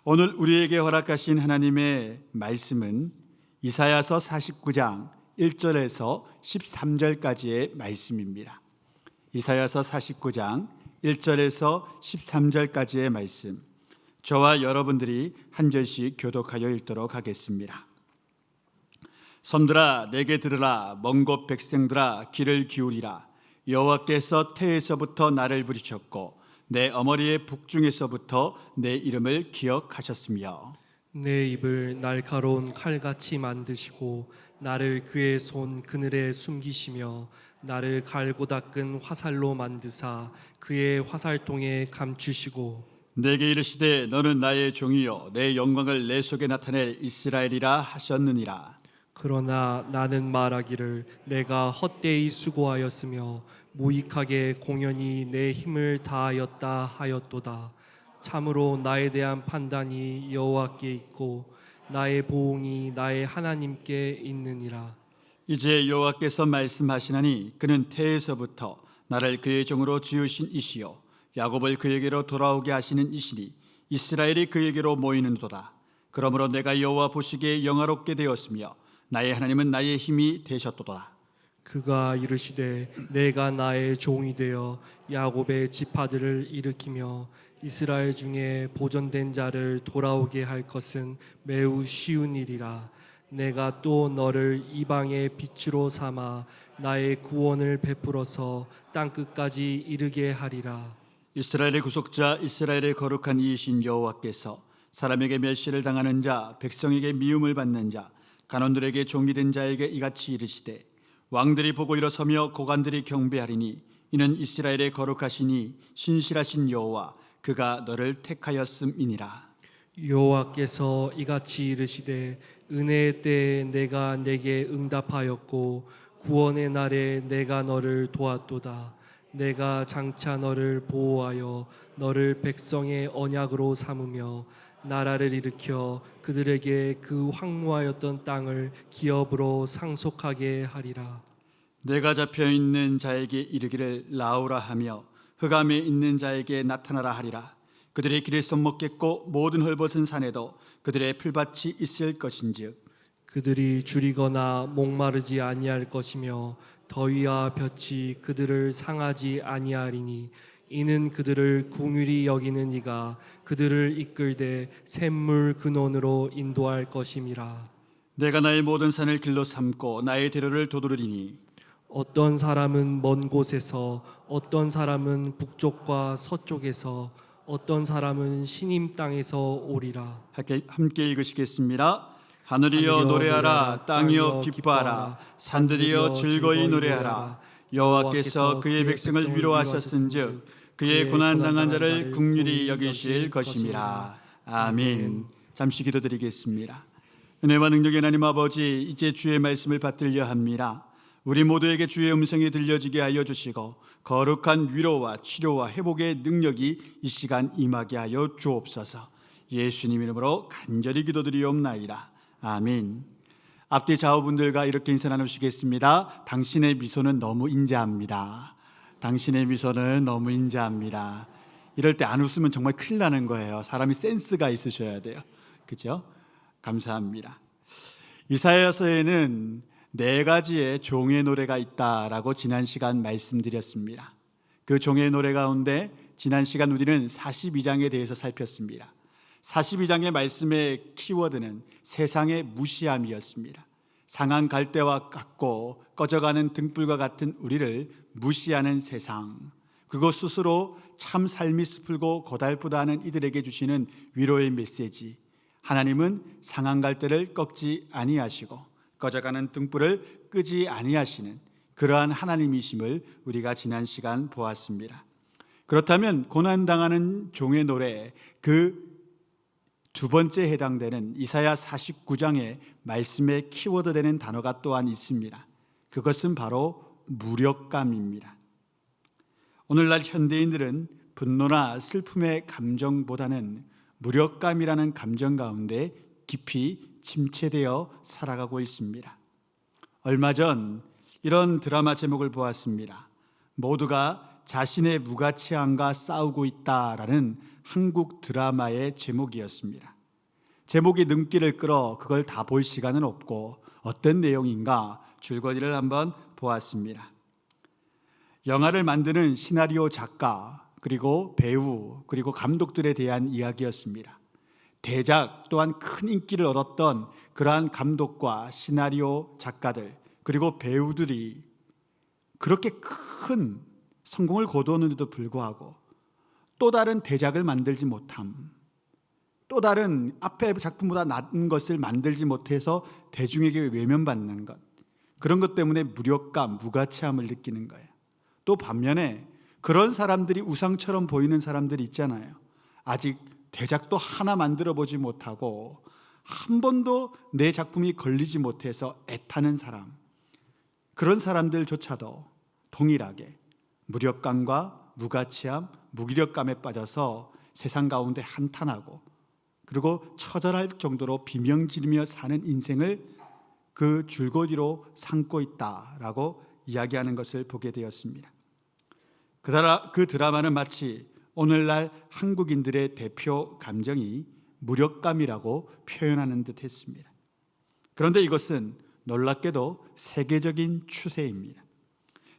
오늘 우리에게 허락하신 하나님의 말씀은 이사야서 49장 1절에서 13절까지의 말씀입니다. 이사야서 49장 1절에서 13절까지의 말씀, 저와 여러분들이 한 절씩 교독하여 읽도록 하겠습니다. 섬들아 내게 들으라. 먼 곳 백성들아 귀를 기울이라. 여호와께서 태에서부터 나를 부르셨고 내 어머니의 북중에서부터 내 이름을 기억하셨으며 내 입을 날카로운 칼같이 만드시고 나를 그의 손 그늘에 숨기시며 나를 갈고 닦은 화살로 만드사 그의 화살통에 감추시고 내게 이르시되 너는 나의 종이요 내 영광을 내 속에 나타낼 이스라엘이라 하셨느니라. 그러나 나는 말하기를 내가 헛되이 수고하였으며 무익하게 공연히 내 힘을 다하였다 하였도다. 참으로 나에 대한 판단이 여호와께 있고 나의 보응이 나의 하나님께 있느니라. 이제 여호와께서 말씀하시나니 그는 태에서부터 나를 그의 종으로 지으신 이시요 야곱을 그에게로 돌아오게 하시는 이시니 이스라엘이 그에게로 모이는도다. 그러므로 내가 여호와 보시기에 영화롭게 되었으며 나의 하나님은 나의 힘이 되셨도다. 그가 이르시되 내가 나의 종이 되어 야곱의 지파들을 일으키며 이스라엘 중에 보존된 자를 돌아오게 할 것은 매우 쉬운 일이라. 내가 또 너를 이방의 빛으로 삼아 나의 구원을 베풀어서 땅끝까지 이르게 하리라. 이스라엘의 구속자 이스라엘의 거룩한 이이신 여호와께서 사람에게 멸시를 당하는 자 백성에게 미움을 받는 자 간원들에게 종이 된 자에게 이같이 이르시되 왕들이 보고 일어서며 고관들이 경배하리니 이는 이스라엘의 거룩하시니 신실하신 여호와 그가 너를 택하였음이니라. 여호와께서 이같이 이르시되 은혜의 때에 내가 내게 응답하였고 구원의 날에 내가 너를 도왔도다. 내가 장차 너를 보호하여 너를 백성의 언약으로 삼으며 나라를 일으켜 그들에게 그 황무하였던 땅을 기업으로 상속하게 하리라. 내가 잡혀있는 자에게 이르기를 나오라 하며 흑암에 있는 자에게 나타나라 하리라. 그들의 길에 썩먹겠고 모든 헐벗은 산에도 그들의 풀밭이 있을 것인즉 그들이 줄이거나 목마르지 아니할 것이며 더위와 볕이 그들을 상하지 아니하리니 이는 그들을 긍휼히 여기는 이가 그들을 이끌되 샘물 근원으로 인도할 것임이라. 내가 나의 모든 산을 길로 삼고 나의 대로를 도두르리니 어떤 사람은 먼 곳에서 어떤 사람은 북쪽과 서쪽에서 어떤 사람은 시님 땅에서 오리라. 함께 읽으시겠습니다. 하늘이여 노래하라. 땅이여 기뻐하라. 산들이여 즐거이 노래하라. 여호와께서 그의 백성을 위로하셨은즉 그의 고난당한 자를 긍휼히 여기실 것임이라. 아멘. 잠시 기도드리겠습니다. 은혜와 능력의 하나님 아버지, 이제 주의 말씀을 받들려 합니다. 우리 모두에게 주의 음성이 들려지게 하여 주시고 거룩한 위로와 치료와 회복의 능력이 이 시간 임하게 하여 주옵소서. 예수님 이름으로 간절히 기도드리옵나이다. 아멘. 앞뒤 좌우분들과 이렇게 인사 나누시겠습니다. 당신의 미소는 너무 인자합니다. 당신의 미소는 너무 인자합니다. 이럴 때 안 웃으면 정말 큰일 나는 거예요. 사람이 센스가 있으셔야 돼요. 그렇죠? 감사합니다. 이사야서에는 4가지의 종의 노래가 있다라고 지난 시간 말씀드렸습니다. 그 종의 노래 가운데 지난 시간 우리는 42장에 대해서 살폈습니다. 42장의 말씀의 키워드는 세상의 무시함이었습니다. 상한 갈대와 같고 꺼져가는 등불과 같은 우리를 무시하는 세상, 그리고 스스로 참 삶이 스풀고 고달프다는 이들에게 주시는 위로의 메시지. 하나님은 상한 갈대를 꺾지 아니하시고 꺼져가는 등불을 끄지 아니하시는 그러한 하나님이심을 우리가 지난 시간 보았습니다. 그렇다면 고난당하는 종의 노래 그 두 번째 해당되는 이사야 49장의 말씀의 키워드 되는 단어가 또한 있습니다. 그것은 바로 무력감입니다. 오늘날 현대인들은 분노나 슬픔의 감정보다는 무력감이라는 감정 가운데 깊이 침체되어 살아가고 있습니다. 얼마 전 이런 드라마 제목을 보았습니다. 모두가 자신의 무가치함과 싸우고 있다라는 한국 드라마의 제목이었습니다. 제목이 눈길을 끌어 그걸 다 볼 시간은 없고 어떤 내용인가 줄거리를 한번 보았습니다. 영화를 만드는 시나리오 작가, 그리고 배우, 그리고 감독들에 대한 이야기였습니다. 대작 또한 큰 인기를 얻었던 그러한 감독과 시나리오 작가들, 그리고 배우들이 그렇게 큰 성공을 거두었는데도 불구하고 또 다른 대작을 만들지 못함, 또 다른 앞에 작품보다 낮은 것을 만들지 못해서 대중에게 외면받는 것, 그런 것 때문에 무력감, 무가치함을 느끼는 거예요. 또 반면에 그런 사람들이 우상처럼 보이는 사람들이 있잖아요. 아직 대작도 하나 만들어 보지 못하고 한 번도 내 작품이 걸리지 못해서 애타는 사람, 그런 사람들조차도 동일하게 무력감과 무가치함, 무기력감에 빠져서 세상 가운데 한탄하고 그리고 처절할 정도로 비명지르며 사는 인생을 그 줄거리로 삼고 있다라고 이야기하는 것을 보게 되었습니다. 그 드라마는 마치 오늘날 한국인들의 대표 감정이 무력감이라고 표현하는 듯 했습니다. 그런데 이것은 놀랍게도 세계적인 추세입니다.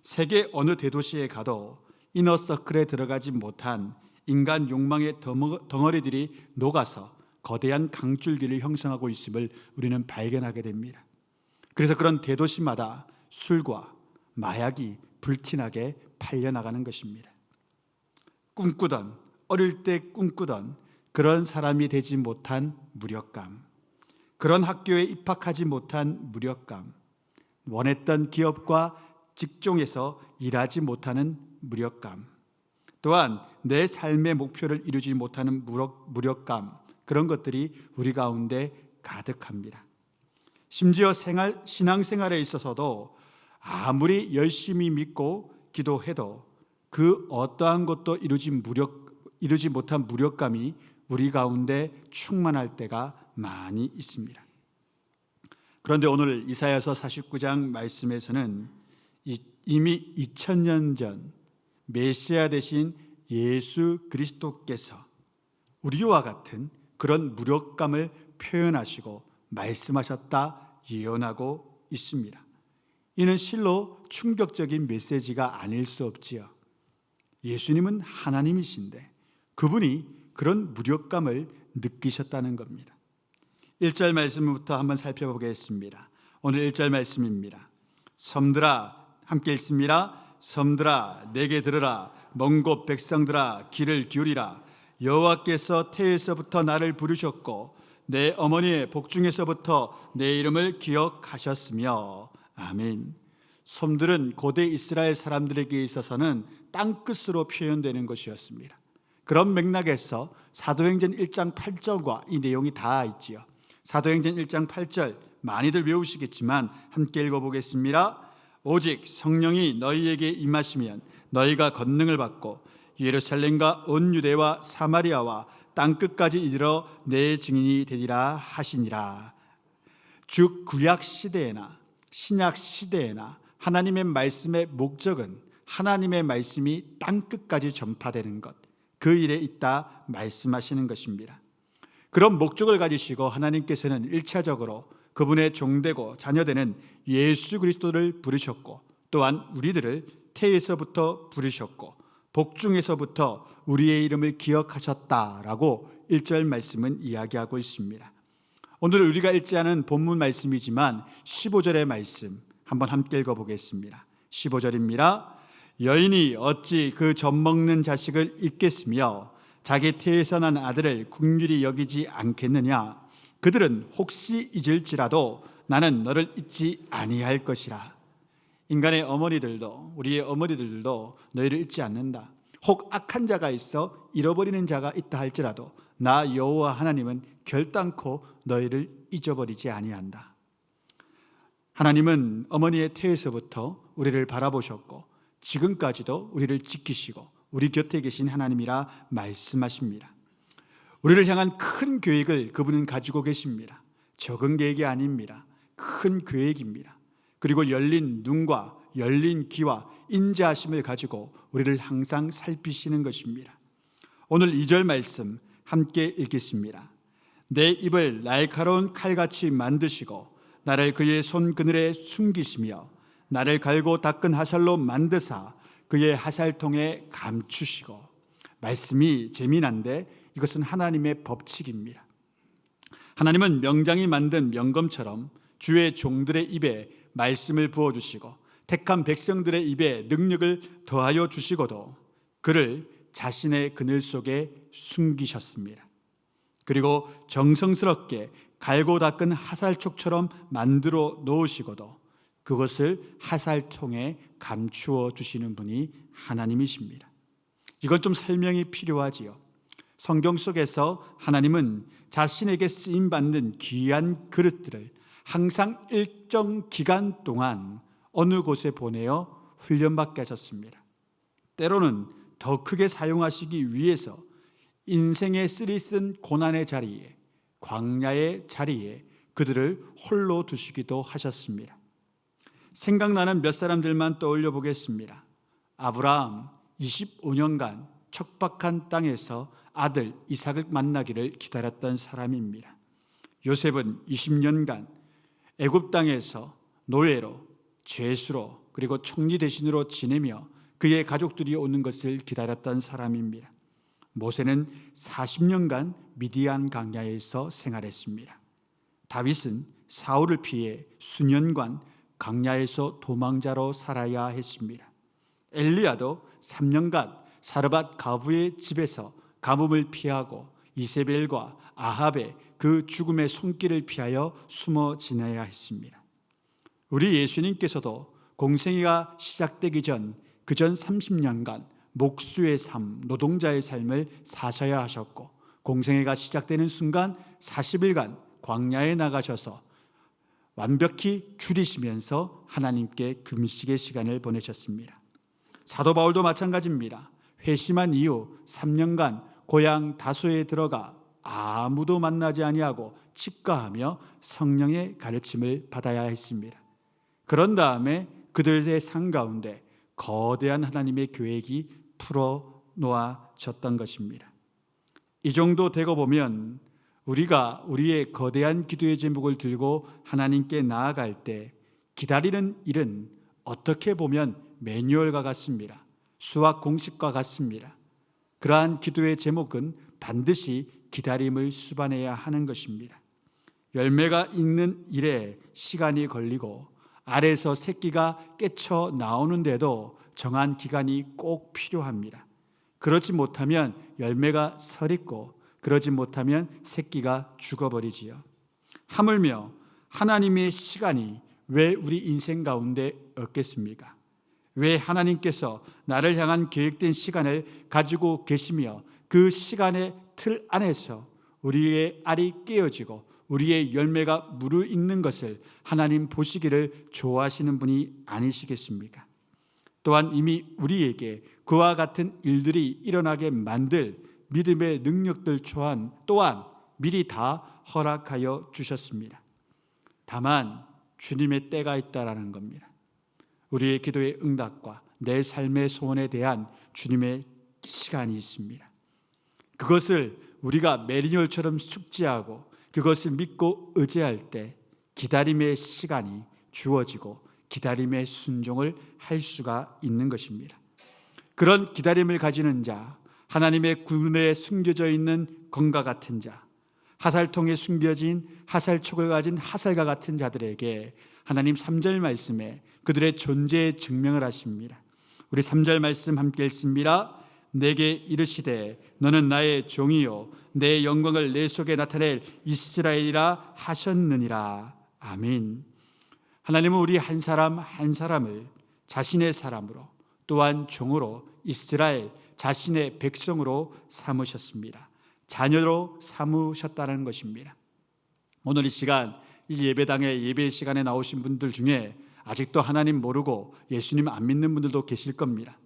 세계 어느 대도시에 가도 이너서클에 들어가지 못한 인간 욕망의 덩어리들이 녹아서 거대한 강줄기를 형성하고 있음을 우리는 발견하게 됩니다. 그래서 그런 대도시마다 술과 마약이 불티나게 팔려나가는 것입니다. 어릴 때 꿈꾸던 그런 사람이 되지 못한 무력감, 그런 학교에 입학하지 못한 무력감, 원했던 기업과 직종에서 일하지 못하는 무력감, 또한 내 삶의 목표를 이루지 못하는 무력감, 그런 것들이 우리 가운데 가득합니다. 심지어 신앙생활에 있어서도 아무리 열심히 믿고 기도해도 그 어떠한 것도 이루지 못한 무력감이 우리 가운데 충만할 때가 많이 있습니다. 그런데 오늘 이사야서 49장 말씀에서는 이미 2000년 전 메시아 되신 예수 그리스도께서 우리와 같은 그런 무력감을 표현하시고 말씀하셨다 예언하고 있습니다. 이는 실로 충격적인 메시지가 아닐 수 없지요. 예수님은 하나님이신데 그분이 그런 무력감을 느끼셨다는 겁니다. 1절 말씀부터 한번 살펴보겠습니다. 오늘 1절 말씀입니다. 섬들아, 함께 읽습니다. 섬들아 내게 들으라. 먼 곳 백성들아 귀를 기울이라. 여호와께서 태에서부터 나를 부르셨고 내 어머니의 복중에서부터 내 이름을 기억하셨으며. 아멘. 솜들은 고대 이스라엘 사람들에게 있어서는 땅끝으로 표현되는 것이었습니다. 그런 맥락에서 사도행전 1장 8절과 이 내용이 다 있지요. 사도행전 1장 8절 많이들 외우시겠지만 함께 읽어보겠습니다. 오직 성령이 너희에게 임하시면 너희가 권능을 받고 예루살렘과 온 유대와 사마리아와 땅끝까지 이르러 내 증인이 되리라 하시니라. 즉 구약 시대에나 신약 시대에나 하나님의 말씀의 목적은 하나님의 말씀이 땅끝까지 전파되는 것, 그 일에 있다 말씀하시는 것입니다. 그런 목적을 가지시고 하나님께서는 1차적으로 그분의 종되고 자녀되는 예수 그리스도를 부르셨고 또한 우리들을 태에서부터 부르셨고 복중에서부터 우리의 이름을 기억하셨다라고 1절 말씀은 이야기하고 있습니다. 오늘 우리가 읽지 않은 본문 말씀이지만 15절의 말씀 한번 함께 읽어보겠습니다. 15절입니다. 여인이 어찌 그 젖먹는 자식을 잊겠으며 자기 태에서 난 아들을 긍휼히 여기지 않겠느냐. 그들은 혹시 잊을지라도 나는 너를 잊지 아니할 것이라. 인간의 어머니들도 우리의 어머니들도 너희를 잊지 않는다. 혹 악한 자가 있어 잃어버리는 자가 있다 할지라도 나 여호와 하나님은 결단코 너희를 잊어버리지 아니한다. 하나님은 어머니의 태에서부터 우리를 바라보셨고 지금까지도 우리를 지키시고 우리 곁에 계신 하나님이라 말씀하십니다. 우리를 향한 큰 계획을 그분은 가지고 계십니다. 적은 계획이 아닙니다. 큰 계획입니다. 그리고 열린 눈과 열린 귀와 인자하심을 가지고 우리를 항상 살피시는 것입니다. 오늘 2절 말씀 함께 읽겠습니다. 내 입을 날카로운 칼같이 만드시고 나를 그의 손 그늘에 숨기시며 나를 갈고 닦은 하살로 만드사 그의 하살통에 감추시고. 말씀이 재미난데 이것은 하나님의 법칙입니다. 하나님은 명장이 만든 명검처럼 주의 종들의 입에 말씀을 부어주시고 택한 백성들의 입에 능력을 더하여 주시고도 그를 자신의 그늘 속에 숨기셨습니다. 그리고 정성스럽게 갈고 닦은 하살촉처럼 만들어 놓으시고도 그것을 하살통에 감추어 주시는 분이 하나님이십니다. 이건 좀 설명이 필요하지요. 성경 속에서 하나님은 자신에게 쓰임받는 귀한 그릇들을 항상 일정 기간 동안 어느 곳에 보내어 훈련받게 하셨습니다. 때로는 더 크게 사용하시기 위해서 인생의 쓰리쓴 고난의 자리에, 광야의 자리에 그들을 홀로 두시기도 하셨습니다. 생각나는 몇 사람들만 떠올려 보겠습니다. 아브라함 25년간 척박한 땅에서 아들 이삭을 만나기를 기다렸던 사람입니다. 요셉은 20년간 애굽 땅에서 노예로, 죄수로, 그리고 총리 대신으로 지내며 그의 가족들이 오는 것을 기다렸던 사람입니다. 모세는 40년간 미디안 광야에서 생활했습니다. 다윗은 사울을 피해 수년간 광야에서 도망자로 살아야 했습니다. 엘리야도 3년간 사르밧 가부의 집에서 가뭄을 피하고 이세벨과 아합의 그 죽음의 손길을 피하여 숨어 지내야 했습니다. 우리 예수님께서도 공생애가 시작되기 전 그전 30년간 목수의 삶, 노동자의 삶을 사셔야 하셨고 공생애가 시작되는 순간 40일간 광야에 나가셔서 완벽히 줄이시면서 하나님께 금식의 시간을 보내셨습니다. 사도 바울도 마찬가지입니다. 회심한 이후 3년간 고향 다소에 들어가 아무도 만나지 아니하고 직가하며 성령의 가르침을 받아야 했습니다. 그런 다음에 그들의 삶 가운데 거대한 하나님의 계획이 풀어놓아졌던 것입니다. 이 정도 되고 보면 우리가 우리의 거대한 기도의 제목을 들고 하나님께 나아갈 때 기다리는 일은 어떻게 보면 매뉴얼과 같습니다. 수학 공식과 같습니다. 그러한 기도의 제목은 반드시 기다림을 수반해야 하는 것입니다. 열매가 있는 일에 시간이 걸리고 알에서 새끼가 깨쳐 나오는데도 정한 기간이 꼭 필요합니다. 그렇지 못하면 열매가 서리고 그러지 못하면 새끼가 죽어버리지요. 하물며 하나님의 시간이 왜 우리 인생 가운데 없겠습니까? 왜 하나님께서 나를 향한 계획된 시간을 가지고 계시며 그 시간의 틀 안에서 우리의 알이 깨어지고 우리의 열매가 무르익는 것을 하나님 보시기를 좋아하시는 분이 아니시겠습니까? 또한 이미 우리에게 그와 같은 일들이 일어나게 만들 믿음의 능력들 또한 미리 다 허락하여 주셨습니다. 다만 주님의 때가 있다라는 겁니다. 우리의 기도의 응답과 내 삶의 소원에 대한 주님의 시간이 있습니다. 그것을 우리가 매뉴얼처럼 숙지하고 그것을 믿고 의지할 때 기다림의 시간이 주어지고 기다림의 순종을 할 수가 있는 것입니다. 그런 기다림을 가지는 자, 하나님의 그늘에 숨겨져 있는 검과 같은 자, 하살통에 숨겨진 하살촉을 가진 하살과 같은 자들에게 하나님 3절 말씀에 그들의 존재의 증명을 하십니다. 우리 3절 말씀 함께 읽습니다. 내게 이르시되 너는 나의 종이요 내 영광을 내 속에 나타낼 이스라엘이라 하셨느니라. 아멘. 하나님은 우리 한 사람 한 사람을 자신의 사람으로 또한 종으로 이스라엘 자신의 백성으로 삼으셨습니다. 자녀로 삼으셨다는 것입니다. 오늘 이 시간 이 예배당에 예배 시간에 나오신 분들 중에 아직도 하나님 모르고 예수님 안 믿는 분들도 계실 겁니다.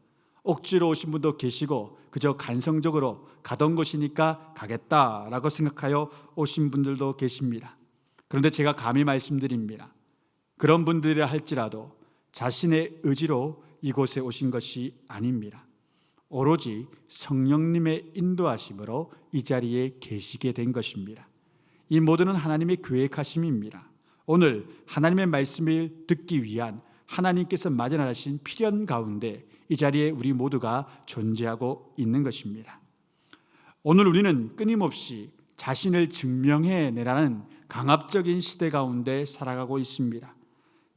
억지로 오신 분도 계시고 그저 간성적으로 가던 곳이니까 가겠다라고 생각하여 오신 분들도 계십니다. 그런데 제가 감히 말씀드립니다. 그런 분들이라 할지라도 자신의 의지로 이곳에 오신 것이 아닙니다. 오로지 성령님의 인도하심으로 이 자리에 계시게 된 것입니다. 이 모두는 하나님의 계획하심입니다. 오늘 하나님의 말씀을 듣기 위한 하나님께서 마련하신 필연 가운데 이 자리에 우리 모두가 존재하고 있는 것입니다. 오늘 우리는 끊임없이 자신을 증명해내라는 강압적인 시대 가운데 살아가고 있습니다.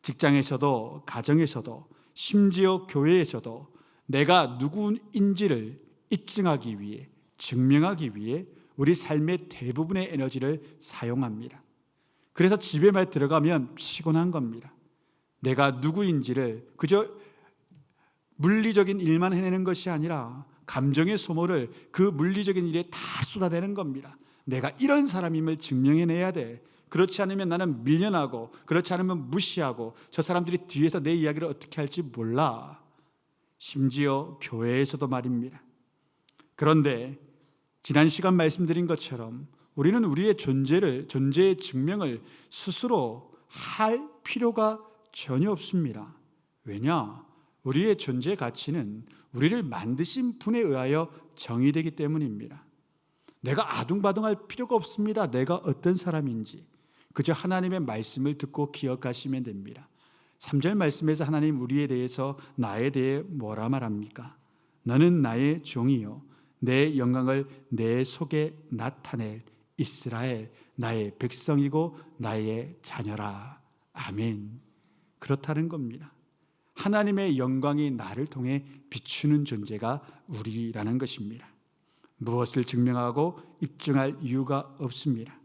직장에서도 가정에서도 심지어 교회에서도 내가 누구인지를 입증하기 위해, 증명하기 위해 우리 삶의 대부분의 에너지를 사용합니다. 그래서 집에만 들어가면 피곤한 겁니다. 내가 누구인지를 그저 물리적인 일만 해내는 것이 아니라 감정의 소모를 그 물리적인 일에 다 쏟아내는 겁니다. 내가 이런 사람임을 증명해내야 돼. 그렇지 않으면 나는 밀려나고, 그렇지 않으면 무시하고, 저 사람들이 뒤에서 내 이야기를 어떻게 할지 몰라. 심지어 교회에서도 말입니다. 그런데 지난 시간 말씀드린 것처럼 우리는 우리의 존재의 증명을 스스로 할 필요가 전혀 없습니다. 왜냐? 우리의 존재 가치는 우리를 만드신 분에 의하여 정의되기 때문입니다. 내가 아둥바둥할 필요가 없습니다. 내가 어떤 사람인지 그저 하나님의 말씀을 듣고 기억하시면 됩니다. 3절 말씀에서 하나님 우리에 대해서 나에 대해 뭐라 말합니까? 너는 나의 종이요 내 영광을 내 속에 나타낼 이스라엘 나의 백성이고 나의 자녀라. 아멘. 그렇다는 겁니다. 하나님의 영광이 나를 통해 비추는 존재가 우리라는 것입니다. 무엇을 증명하고 입증할 이유가 없습니다.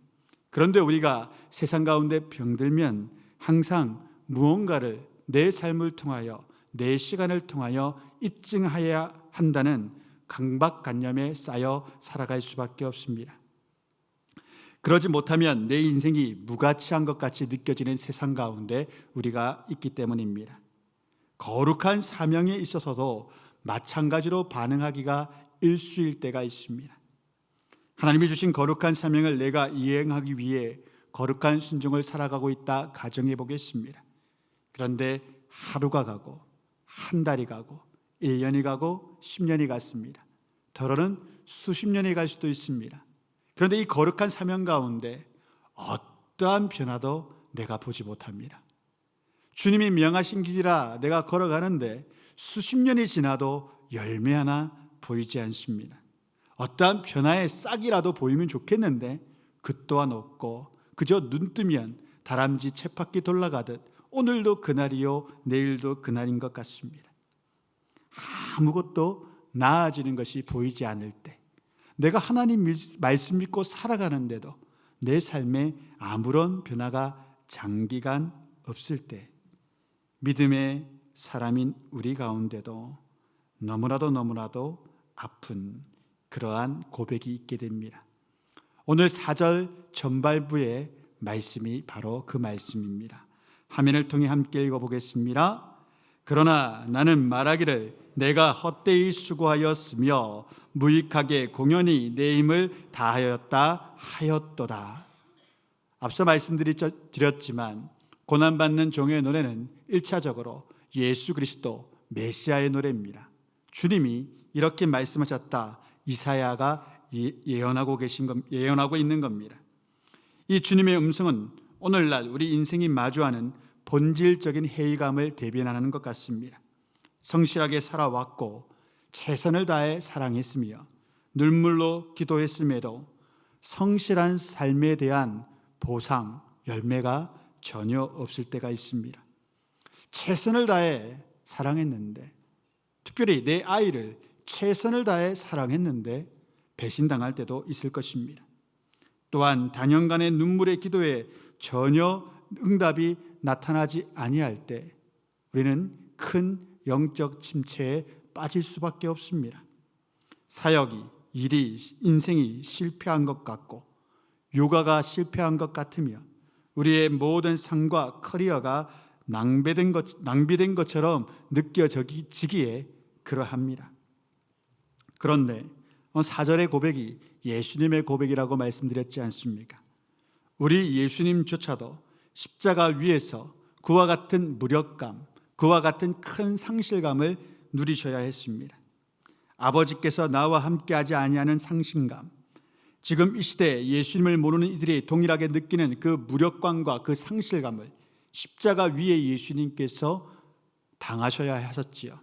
그런데 우리가 세상 가운데 병들면 항상 무언가를 내 삶을 통하여 내 시간을 통하여 입증해야 한다는 강박관념에 쌓여 살아갈 수밖에 없습니다. 그러지 못하면 내 인생이 무가치한 것 같이 느껴지는 세상 가운데 우리가 있기 때문입니다. 거룩한 사명에 있어서도 마찬가지로 반응하기가 일수일 때가 있습니다. 하나님이 주신 거룩한 사명을 내가 이행하기 위해 거룩한 순종을 살아가고 있다 가정해 보겠습니다. 그런데 하루가 가고 한 달이 가고 1년이 가고 10년이 갔습니다. 더러는 수십 년이 갈 수도 있습니다. 그런데 이 거룩한 사명 가운데 어떠한 변화도 내가 보지 못합니다. 주님이 명하신 길이라 내가 걸어가는데 수십 년이 지나도 열매 하나 보이지 않습니다. 어떠한 변화의 싹이라도 보이면 좋겠는데 그 또한 없고 그저 눈 뜨면 다람쥐 쳇바퀴 돌아가듯 오늘도 그날이요 내일도 그날인 것 같습니다. 아무것도 나아지는 것이 보이지 않을 때, 내가 하나님 말씀 믿고 살아가는데도 내 삶에 아무런 변화가 장기간 없을 때, 믿음의 사람인 우리 가운데도 너무나도 아픈 그러한 고백이 있게 됩니다. 오늘 4절 전발부의 말씀이 바로 그 말씀입니다. 화면을 통해 함께 읽어보겠습니다. 그러나 나는 말하기를 내가 헛되이 수고하였으며 무익하게 공연히 내 힘을 다하였다 하였도다. 앞서 말씀드렸지만 고난받는 종의 노래는 1차적으로 예수 그리스도 메시아의 노래입니다. 주님이 이렇게 말씀하셨다. 이사야가 예언하고 있는 겁니다. 이 주님의 음성은 오늘날 우리 인생이 마주하는 본질적인 회의감을 대변하는 것 같습니다. 성실하게 살아왔고 최선을 다해 사랑했으며 눈물로 기도했음에도 성실한 삶에 대한 보상, 열매가 전혀 없을 때가 있습니다. 최선을 다해 사랑했는데, 특별히 내 아이를 최선을 다해 사랑했는데 배신당할 때도 있을 것입니다. 또한 단연간의 눈물의 기도에 전혀 응답이 나타나지 아니할 때 우리는 큰 영적 침체에 빠질 수밖에 없습니다. 사역이, 일이, 인생이 실패한 것 같고 육아가 실패한 것 같으며 우리의 모든 삶과 커리어가 낭비된 것처럼 느껴지기에 그러합니다. 그런데 4절의 고백이 예수님의 고백이라고 말씀드렸지 않습니까? 우리 예수님조차도 십자가 위에서 그와 같은 무력감, 그와 같은 큰 상실감을 누리셔야 했습니다. 아버지께서 나와 함께하지 아니하는 상실감, 지금 이 시대에 예수님을 모르는 이들이 동일하게 느끼는 그 무력감과 그 상실감을 십자가 위에 예수님께서 당하셔야 하셨지요.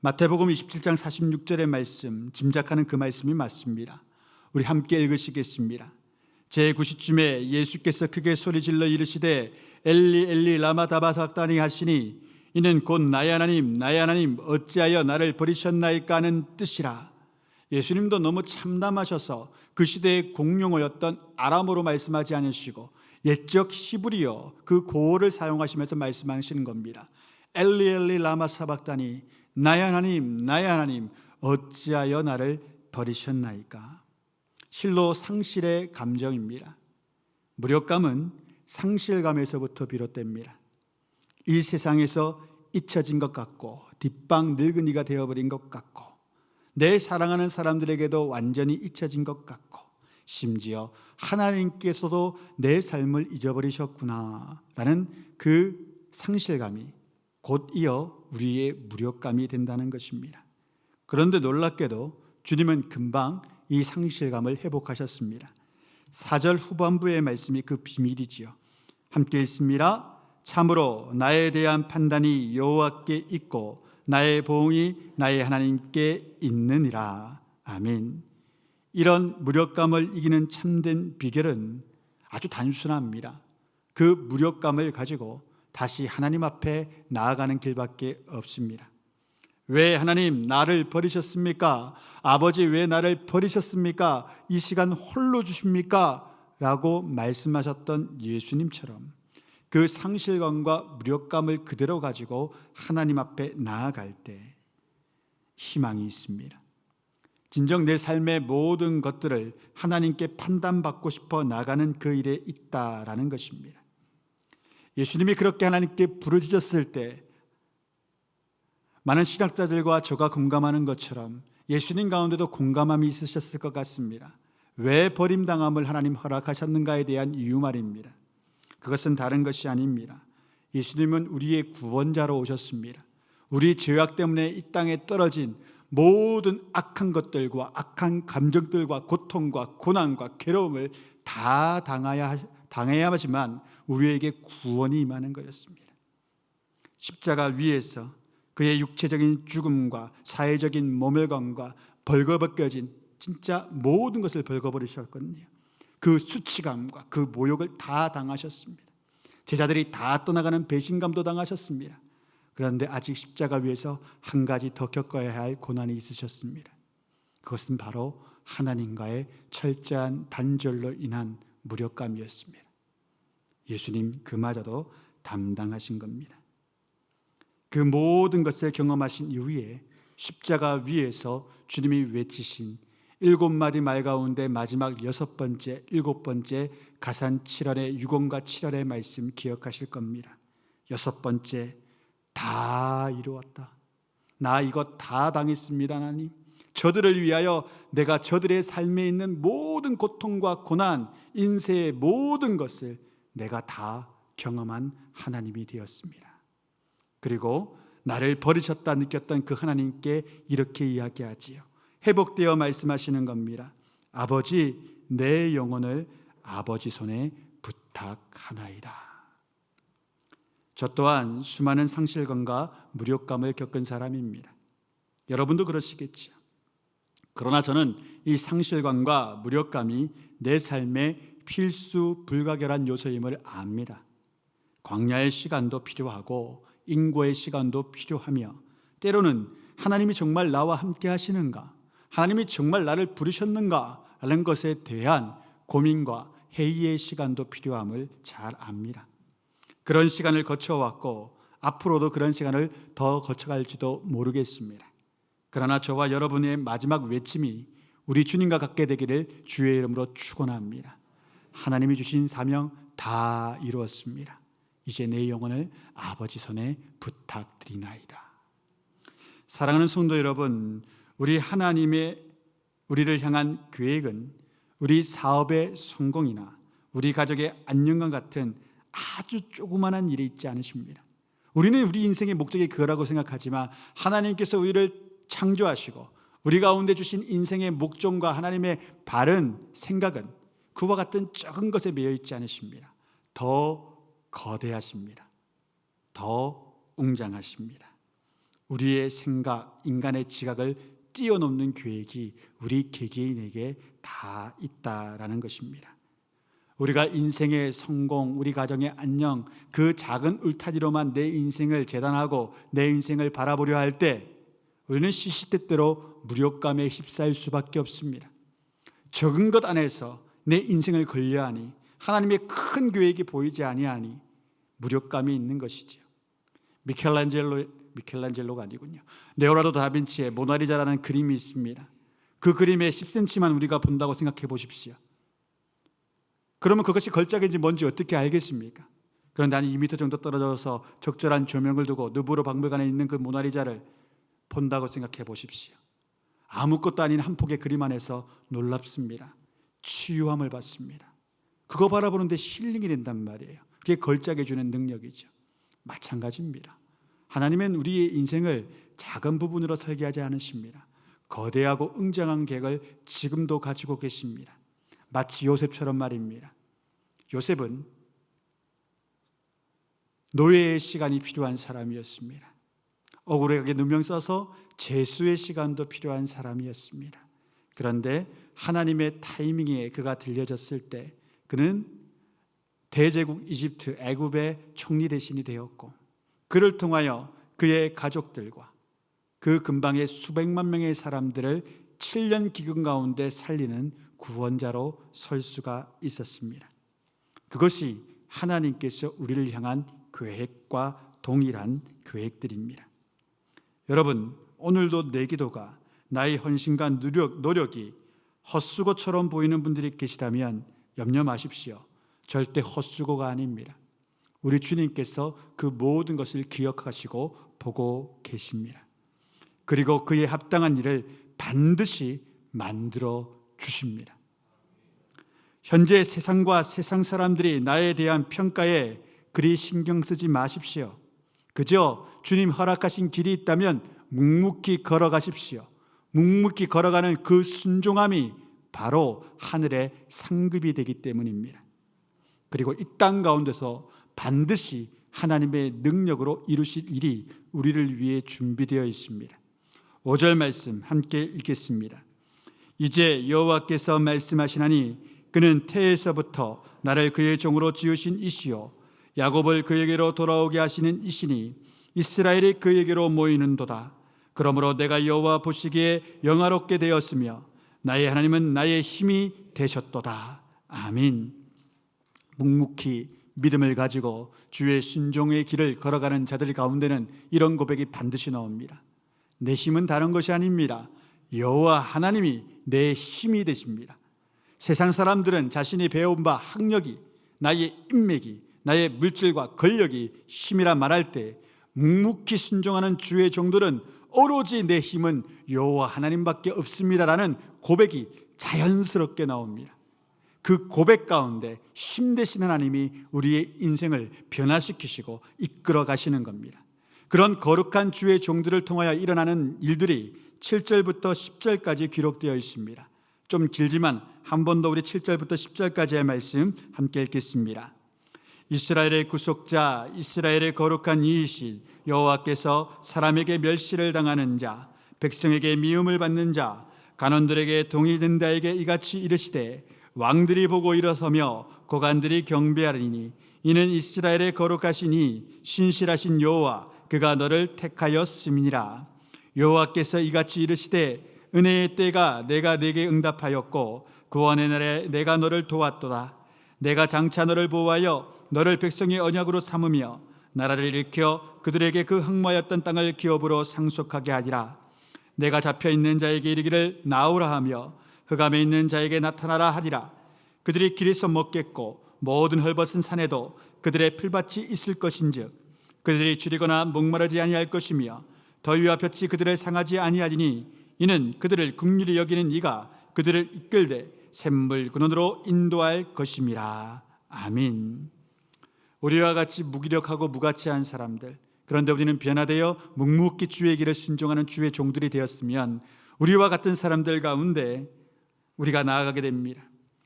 마태복음 27장 46절의 말씀, 짐작하는 그 말씀이 맞습니다. 우리 함께 읽으시겠습니다. 제9시쯤에 예수께서 크게 소리질러 이르시되 엘리 엘리 라마 다바삭다니 하시니 이는 곧 나의 하나님 나의 하나님 어찌하여 나를 버리셨나이까 하는 뜻이라. 예수님도 너무 참담하셔서 그 시대의 공용어였던 아람어로 말씀하지 않으시고 옛적 히브리어 그 고어를 사용하시면서 말씀하시는 겁니다. 엘리 엘리 라마 사박다니 나의 하나님 어찌하여 나를 버리셨나이까. 실로 상실의 감정입니다. 무력감은 상실감에서부터 비롯됩니다. 이 세상에서 잊혀진 것 같고 뒷방 늙은이가 되어버린 것 같고 내 사랑하는 사람들에게도 완전히 잊혀진 것 같고 심지어 하나님께서도 내 삶을 잊어버리셨구나 라는 그 상실감이 곧 이어 우리의 무력감이 된다는 것입니다. 그런데 놀랍게도 주님은 금방 이 상실감을 회복하셨습니다. 4절 후반부의 말씀이 그 비밀이지요. 함께 읽습니다. 참으로 나에 대한 판단이 여호와께 있고 나의 보응이 나의 하나님께 있느니라. 아멘. 이런 무력감을 이기는 참된 비결은 아주 단순합니다. 그 무력감을 가지고 다시 하나님 앞에 나아가는 길밖에 없습니다. 왜 하나님 나를 버리셨습니까? 아버지 왜 나를 버리셨습니까? 이 시간 홀로 주십니까? 라고 말씀하셨던 예수님처럼 그 상실감과 무력감을 그대로 가지고 하나님 앞에 나아갈 때 희망이 있습니다. 진정 내 삶의 모든 것들을 하나님께 판단받고 싶어 나가는 그 일에 있다라는 것입니다. 예수님이 그렇게 하나님께 부르짖었을 때 많은 신학자들과 저가 공감하는 것처럼 예수님 가운데도 공감함이 있으셨을 것 같습니다. 왜 버림당함을 하나님 허락하셨는가에 대한 이유 말입니다. 그것은 다른 것이 아닙니다. 예수님은 우리의 구원자로 오셨습니다. 우리 죄악 때문에 이 땅에 떨어진 모든 악한 것들과 악한 감정들과 고통과 고난과 괴로움을 다 당해야 하지만 우리에게 구원이 임하는 것이었습니다. 십자가 위에서 그의 육체적인 죽음과 사회적인 모멸감과 벌거벗겨진 진짜 모든 것을 벌거버리셨거든요. 그 수치감과 그 모욕을 다 당하셨습니다. 제자들이 다 떠나가는 배신감도 당하셨습니다. 그런데 아직 십자가 위에서 한 가지 더 겪어야 할 고난이 있으셨습니다. 그것은 바로 하나님과의 철저한 단절로 인한 무력감이었습니다. 예수님 그마저도 담당하신 겁니다. 그 모든 것을 경험하신 이후에 십자가 위에서 주님이 외치신 7마디 말 가운데 마지막 6번째, 7번째 가산 7월의 유언과 7월의 말씀 기억하실 겁니다. 6번째, 다 이루었다. 나 이거 다 당했습니다, 하나님. 저들을 위하여 내가 저들의 삶에 있는 모든 고통과 고난, 인생의 모든 것을 내가 다 경험한 하나님이 되었습니다. 그리고 나를 버리셨다 느꼈던 그 하나님께 이렇게 이야기하지요. 회복되어 말씀하시는 겁니다. 아버지, 내 영혼을 아버지 손에 부탁하나이다. 저 또한 수많은 상실감과 무력감을 겪은 사람입니다. 여러분도 그러시겠지요. 그러나 저는 이 상실감과 무력감이 내 삶의 필수 불가결한 요소임을 압니다. 광야의 시간도 필요하고 인고의 시간도 필요하며 때로는 하나님이 정말 나와 함께 하시는가? 하나님이 정말 나를 부르셨는가? 라는 것에 대한 고민과 회의의 시간도 필요함을 잘 압니다. 그런 시간을 거쳐왔고 앞으로도 그런 시간을 더 거쳐갈지도 모르겠습니다. 그러나 저와 여러분의 마지막 외침이 우리 주님과 같게 되기를 주의 이름으로 축원합니다. 하나님이 주신 사명 다 이루었습니다. 이제 내 영혼을 아버지 손에 부탁드리나이다. 사랑하는 성도 여러분, 우리 하나님의 우리를 향한 계획은 우리 사업의 성공이나 우리 가족의 안녕과 같은 아주 조그마한 일이 있지 않으십니다. 우리는 우리 인생의 목적이 그거라고 생각하지만 하나님께서 우리를 창조하시고 우리 가운데 주신 인생의 목적과 하나님의 바른 생각은 그와 같은 적은 것에 매여 있지 않으십니다. 더 거대하십니다. 더 웅장하십니다. 우리의 생각, 인간의 지각을 뛰어넘는 계획이 우리 개개인에게 다 있다라는 것입니다. 우리가 인생의 성공, 우리 가정의 안녕, 그 작은 울타리로만 내 인생을 재단하고 내 인생을 바라보려 할 때 우리는 시시때때로 무력감에 휩싸일 수밖에 없습니다. 적은 것 안에서 내 인생을 걸려하니 하나님의 큰 계획이 보이지 아니하니 무력감이 있는 것이지요. 미켈란젤로가 아니군요. 레오나르도 다빈치의 모나리자라는 그림이 있습니다. 그 그림의 10cm만 우리가 본다고 생각해 보십시오. 그러면 그것이 걸작인지 뭔지 어떻게 알겠습니까? 그런데 한 2m 정도 떨어져서 적절한 조명을 두고 누브르 박물관에 있는 그 모나리자를 본다고 생각해 보십시오. 아무것도 아닌 한 폭의 그림 안에서 놀랍습니다. 치유함을 받습니다. 그거 바라보는데 힐링이 된단 말이에요. 그게 걸작해 주는 능력이죠. 마찬가지입니다. 하나님은 우리의 인생을 작은 부분으로 설계하지 않으십니다. 거대하고 웅장한 계획을 지금도 가지고 계십니다. 마치 요셉처럼 말입니다. 요셉은 노예의 시간이 필요한 사람이었습니다. 억울하게 누명 써서 재수의 시간도 필요한 사람이었습니다. 그런데 하나님의 타이밍에 그가 들려졌을 때 그는 대제국 이집트 애굽의 총리 대신이 되었고 그를 통하여 그의 가족들과 그 근방의 수백만 명의 사람들을 7년 기근 가운데 살리는 구원자로 설 수가 있었습니다. 그것이 하나님께서 우리를 향한 계획과 동일한 계획들입니다. 여러분, 오늘도 내 기도가 나의 헌신과 노력이 헛수고처럼 보이는 분들이 계시다면 염려 마십시오. 절대 헛수고가 아닙니다. 우리 주님께서 그 모든 것을 기억하시고 보고 계십니다. 그리고 그에 합당한 일을 반드시 만들어 주십니다. 현재 세상과 세상 사람들이 나에 대한 평가에 그리 신경 쓰지 마십시오. 그저 주님 허락하신 길이 있다면 묵묵히 걸어가십시오. 묵묵히 걸어가는 그 순종함이 바로 하늘의 상급이 되기 때문입니다. 그리고 이 땅 가운데서 반드시 하나님의 능력으로 이루실 일이 우리를 위해 준비되어 있습니다. 5절 말씀 함께 읽겠습니다. 이제 여호와께서 말씀하시나니 그는 태에서부터 나를 그의 종으로 지으신 이시요 야곱을 그에게로 돌아오게 하시는 이시니 이스라엘이 그에게로 모이는도다. 그러므로 내가 여호와 보시기에 영화롭게 되었으며 나의 하나님은 나의 힘이 되셨도다. 아멘. 묵묵히 믿음을 가지고 주의 순종의 길을 걸어가는 자들 가운데는 이런 고백이 반드시 나옵니다. 내 힘은 다른 것이 아닙니다. 여호와 하나님이 내 힘이 되십니다. 세상 사람들은 자신이 배운 바 학력이, 나의 인맥이, 나의 물질과 권력이 힘이라 말할 때 묵묵히 순종하는 주의 종들은 오로지 내 힘은 여호와 하나님밖에 없습니다라는 고백이 자연스럽게 나옵니다. 그 고백 가운데 힘 되신 하나님이 우리의 인생을 변화시키시고 이끌어 가시는 겁니다. 그런 거룩한 주의 종들을 통하여 일어나는 일들이 7절부터 10절까지 기록되어 있습니다. 좀 길지만 한 번 더 우리 7절부터 10절까지의 말씀 함께 읽겠습니다. 이스라엘의 구속자, 이스라엘의 거룩한 이이신 여호와께서 사람에게 멸시를 당하는 자, 백성에게 미움을 받는 자, 간원들에게 동의된 자에게 이같이 이르시되 왕들이 보고 일어서며 고관들이 경배하리니 이는 이스라엘의 거룩하시니 신실하신 여호와 그가 너를 택하였음이니라. 여호와께서 이같이 이르시되 은혜의 때가 내가 내게 응답하였고 구원의 날에 내가 너를 도왔도다. 내가 장차 너를 보호하여 너를 백성의 언약으로 삼으며 나라를 일으켜 그들에게 그 흑마였던 땅을 기업으로 상속하게 하리라. 내가 잡혀있는 자에게 이르기를 나오라 하며 흑암에 있는 자에게 나타나라 하리라. 그들이 길에서 먹겠고 모든 헐벗은 산에도 그들의 풀밭이 있을 것인즉 그들이 줄이거나 목마르지 아니할 것이며 더위와 볕이 그들을 상하지 아니하리니 이는 그들을 긍휼히 여기는 이가 그들을 이끌되 샘물 근원으로 인도할 것임이라. 아멘. 우리와 같이 무기력하고 무가치한 사람들, 그런데 우리는 변화되어 묵묵히 주의 길을 순종하는 주의 종들이 되었으면 우리와 같은 사람들 가운데 우리가 나아가게 됩니다.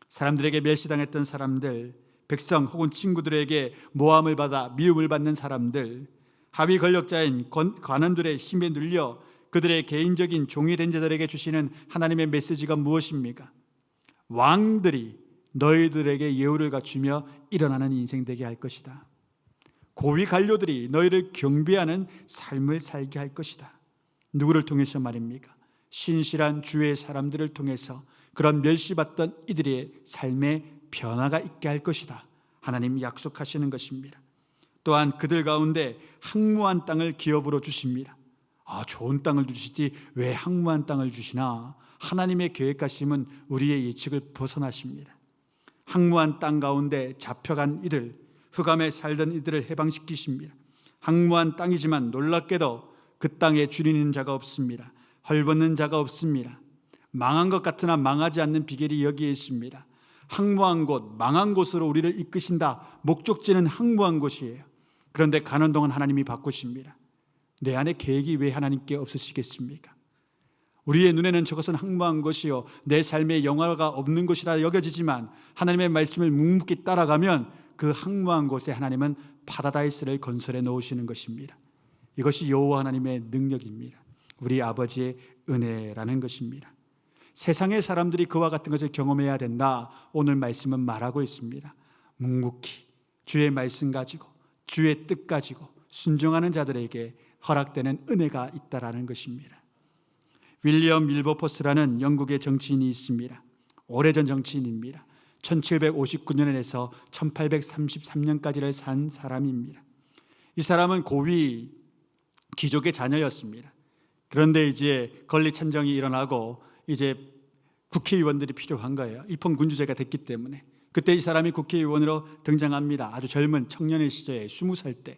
사람들에게 멸시당했던 사람들, 백성 혹은 친구들에게 모함을 받아 미움을 받는 사람들, 하위 권력자인 관원들의 힘에 눌려 그들의 개인적인 종이 된 자들에게 주시는 하나님의 메시지가 무엇입니까? 왕들이 너희들에게 예우를 갖추며 일어나는 인생 되게 할 것이다. 고위 관료들이 너희를 경배하는 삶을 살게 할 것이다. 누구를 통해서 말입니까? 신실한 주의 사람들을 통해서 그런 멸시받던 이들의 삶에 변화가 있게 할 것이다. 하나님이 약속하시는 것입니다. 또한 그들 가운데 항무한 땅을 기업으로 주십니다. 좋은 땅을 주시지 왜 항무한 땅을 주시나? 하나님의 계획하심은 우리의 예측을 벗어나십니다. 항무한 땅 가운데 잡혀간 이들, 흑암에 살던 이들을 해방시키십니다. 항무한 땅이지만 놀랍게도 그 땅에 주리는 자가 없습니다. 헐벗는 자가 없습니다. 망한 것 같으나 망하지 않는 비결이 여기에 있습니다. 항무한 곳, 망한 곳으로 우리를 이끄신다. 목적지는 항무한 곳이에요. 그런데 가는 동안 하나님이 바꾸십니다. 내 안에 계획이 왜 하나님께 없으시겠습니까? 우리의 눈에는 저것은 항무한 것이요 내 삶에 영화가 없는 것이라 여겨지지만 하나님의 말씀을 묵묵히 따라가면 그 항무한 곳에 하나님은 파라다이스를 건설해 놓으시는 것입니다. 이것이 여호와 하나님의 능력입니다. 우리 아버지의 은혜라는 것입니다. 세상의 사람들이 그와 같은 것을 경험해야 된다. 오늘 말씀은 말하고 있습니다. 묵묵히 주의 말씀 가지고 주의 뜻 가지고 순종하는 자들에게 허락되는 은혜가 있다라는 것입니다. 윌리엄 밀버포스라는 영국의 정치인이 있습니다. 오래전 정치인입니다. 1759년에서 1833년까지를 산 사람입니다. 이 사람은 고위 귀족의 자녀였습니다. 그런데 이제 건리찬정이 일어나고 이제 국회의원들이 필요한 거예요. 입헌군주제가 됐기 때문에. 그때 이 사람이 국회의원으로 등장합니다. 아주 젊은 청년의 시절에 20살 때.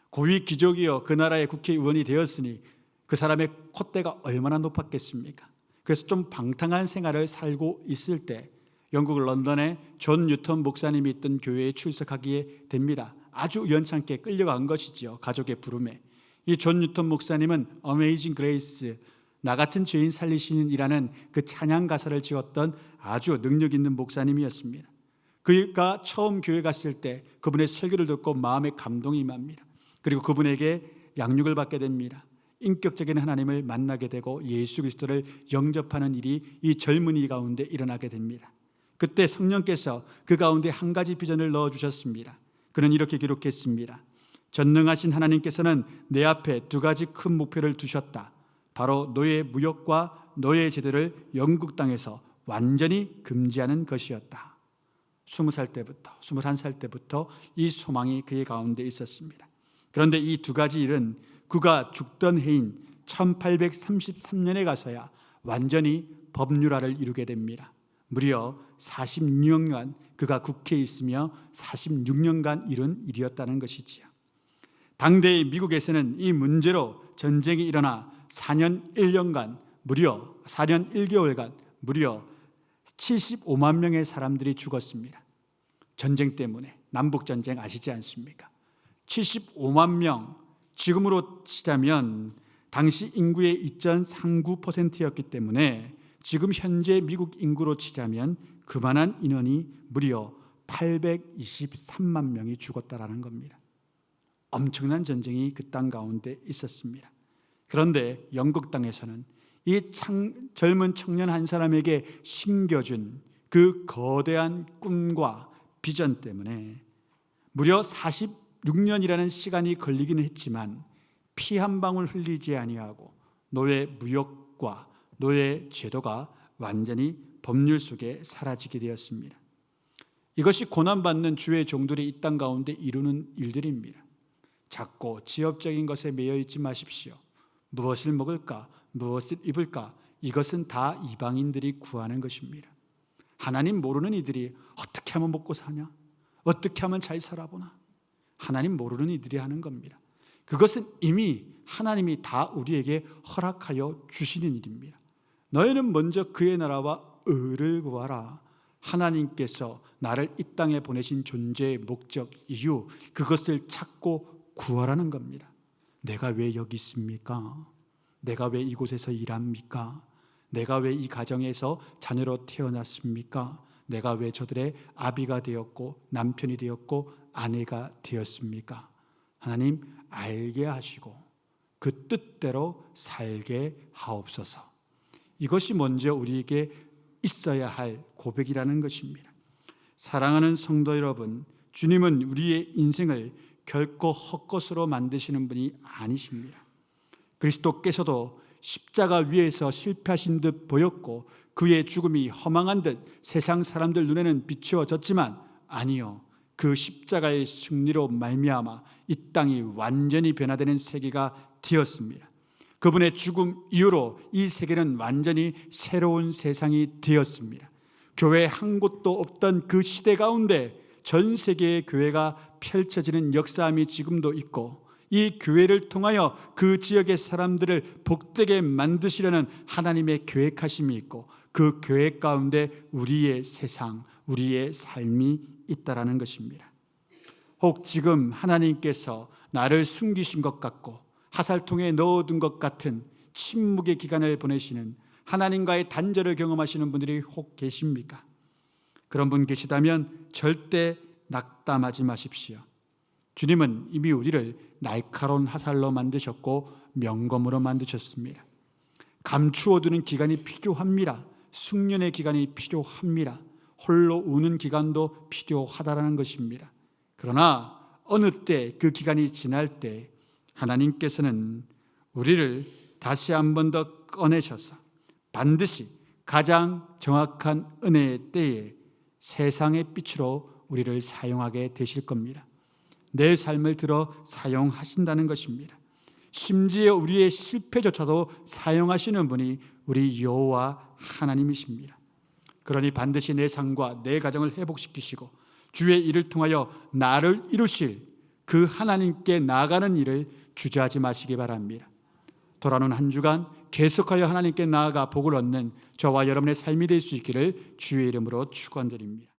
고위 귀족이요 그 나라의 국회의원이 되었으니 그 사람의 콧대가 얼마나 높았겠습니까? 그래서 좀 방탕한 생활을 살고 있을 때 영국 런던에 존 뉴턴 목사님이 있던 교회에 출석하게 됩니다. 아주 우연찮게 끌려간 것이지요. 가족의 부름에. 이 존 뉴턴 목사님은 어메이징 그레이스, 나 같은 죄인 살리시는 이라는 그 찬양 가사를 지었던 아주 능력 있는 목사님이었습니다. 그가 처음 교회 갔을 때 그분의 설교를 듣고 마음에 감동이 임합니다. 그리고 그분에게 양육을 받게 됩니다. 인격적인 하나님을 만나게 되고 예수 그리스도를 영접하는 일이 이 젊은이 가운데 일어나게 됩니다. 그때 성령께서 그 가운데 한 가지 비전을 넣어주셨습니다. 그는 이렇게 기록했습니다. 전능하신 하나님께서는 내 앞에 두 가지 큰 목표를 두셨다. 바로 너의 무역과 너의 제도를 영국 땅에서 완전히 금지하는 것이었다. 20살 때부터 21살 때부터 이 소망이 그의 가운데 있었습니다. 그런데 이 두 가지 일은 그가 죽던 해인 1833년에 가서야 완전히 법률화를 이루게 됩니다. 무려 46년간 그가 국회에 있으며 46년간 이룬 일이었다는 것이지요. 당대의 미국에서는 이 문제로 전쟁이 일어나 4년 1개월간 무려 75만 명의 사람들이 죽었습니다. 전쟁 때문에. 남북전쟁 아시지 않습니까? 75만 명, 지금으로 치자면 당시 인구의 2.39%였기 때문에 지금 현재 미국 인구로 치자면 그만한 인원이 무려 823만 명이 죽었다라는 겁니다. 엄청난 전쟁이 그 땅 가운데 있었습니다. 그런데 영국 땅에서는 이 젊은 청년 한 사람에게 심겨준 그 거대한 꿈과 비전 때문에 무려 46년이라는 시간이 걸리기는 했지만 피 한 방울 흘리지 아니하고 노예 무역과 노예 제도가 완전히 법률 속에 사라지게 되었습니다. 이것이 고난받는 주의 종들이 이 땅 가운데 이루는 일들입니다. 작고 지엽적인 것에 매여 있지 마십시오. 무엇을 먹을까? 무엇을 입을까? 이것은 다 이방인들이 구하는 것입니다. 하나님 모르는 이들이 어떻게 하면 먹고 사냐? 어떻게 하면 잘 살아보나? 하나님 모르는 이들이 하는 겁니다. 그것은 이미 하나님이 다 우리에게 허락하여 주시는 일입니다. 너희는 먼저 그의 나라와 의를 구하라. 하나님께서 나를 이 땅에 보내신 존재의 목적, 이유, 그것을 찾고 구하라는 겁니다. 내가 왜 여기 있습니까? 내가 왜 이곳에서 일합니까? 내가 왜 이 가정에서 자녀로 태어났습니까? 내가 왜 저들의 아비가 되었고 남편이 되었고 아내가 되었습니까? 하나님 알게 하시고 그 뜻대로 살게 하옵소서. 이것이 먼저 우리에게 있어야 할 고백이라는 것입니다. 사랑하는 성도 여러분, 주님은 우리의 인생을 결코 헛것으로 만드시는 분이 아니십니다. 그리스도께서도 십자가 위에서 실패하신 듯 보였고 그의 죽음이 허망한 듯 세상 사람들 눈에는 비추어졌지만 아니요, 그 십자가의 승리로 말미암아 이 땅이 완전히 변화되는 세계가 되었습니다. 그분의 죽음 이후로 이 세계는 완전히 새로운 세상이 되었습니다. 교회 한 곳도 없던 그 시대 가운데 전 세계의 교회가 펼쳐지는 역사함이 지금도 있고 이 교회를 통하여 그 지역의 사람들을 복되게 만드시려는 하나님의 계획하심이 있고 그 계획 가운데 우리의 세상, 우리의 삶이 있다라는 것입니다. 혹 지금 하나님께서 나를 숨기신 것 같고 하살통에 넣어둔 것 같은 침묵의 기간을 보내시는 하나님과의 단절을 경험하시는 분들이 혹 계십니까? 그런 분 계시다면 절대 낙담하지 마십시오. 주님은 이미 우리를 날카로운 화살로 만드셨고 명검으로 만드셨습니다. 감추어두는 기간이 필요합니다. 숙련의 기간이 필요합니다. 홀로 우는 기간도 필요하다라는 것입니다. 그러나 어느 때 그 기간이 지날 때 하나님께서는 우리를 다시 한 번 더 꺼내셔서 반드시 가장 정확한 은혜의 때에 세상의 빛으로 우리를 사용하게 되실 겁니다. 내 삶을 들어 사용하신다는 것입니다. 심지어 우리의 실패조차도 사용하시는 분이 우리 여호와 하나님이십니다. 그러니 반드시 내 삶과 내 가정을 회복시키시고 주의 일을 통하여 나를 이루실 그 하나님께 나아가는 일을 주저하지 마시기 바랍니다. 돌아오는 한 주간 계속하여 하나님께 나아가 복을 얻는 저와 여러분의 삶이 될 수 있기를 주의 이름으로 축원드립니다.